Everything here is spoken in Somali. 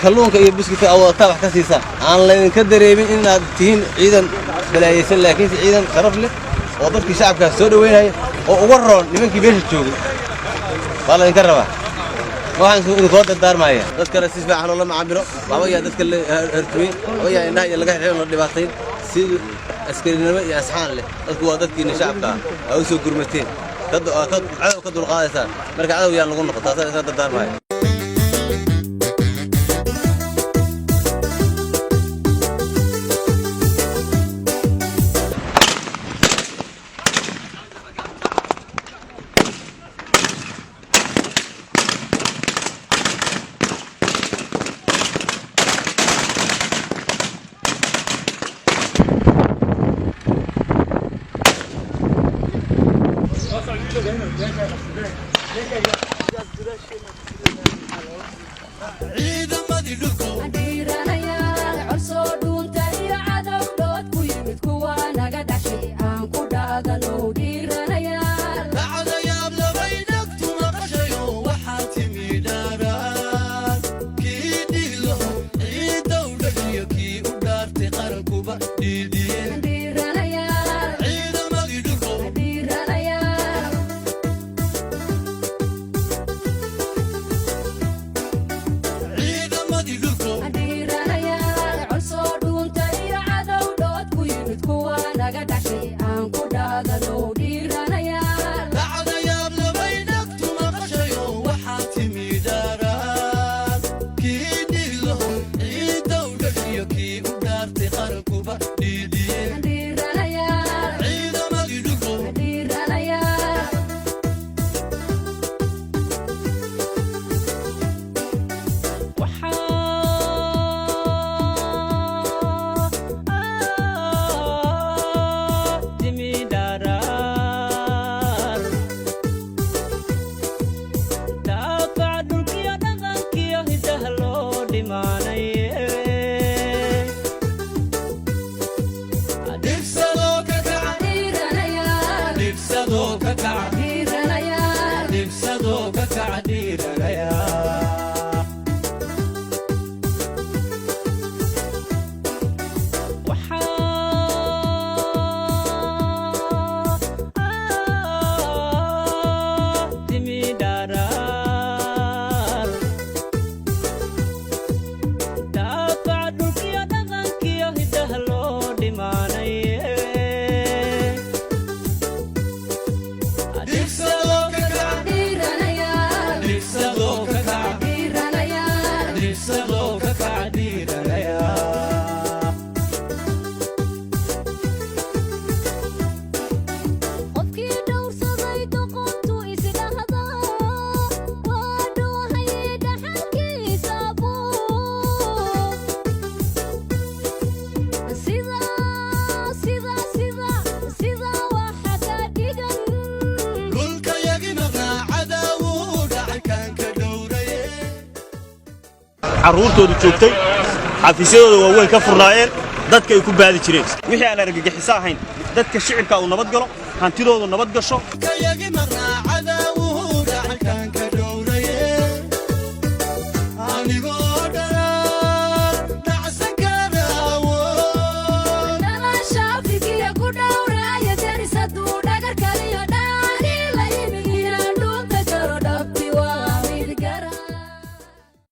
kalluunka iyo buskudka awootaa wax ka siisa aan leen ka dareemin inaad tihiin ciidan balaayaysan laakiin ciidan sharaf leh oo dadkii shacabka soo dhaweynaya oo uga roon nimankii beesha joogay wala in ka rabaa waxaan soo kooda daarmaya dadka si fiican oo la macaamilo laba yaa dadka hertuin oo yaa indhaha iyo laga xireen la dhibaatay si askarinimo iyo asxaan leh dadku waa dadkii shacabka ay soo gurmateen cadow ka dulqaadaysa marka cadow yaan lagu noqotaa taas daarmaya caruurtoodu joogtay xafiisyadooda waaweyn ka furnaayeen dadka ay ku baadi jireen wixii aan argagaxiso ahayn dadka shicibka uu nabad galo hantidoodu nabad gasho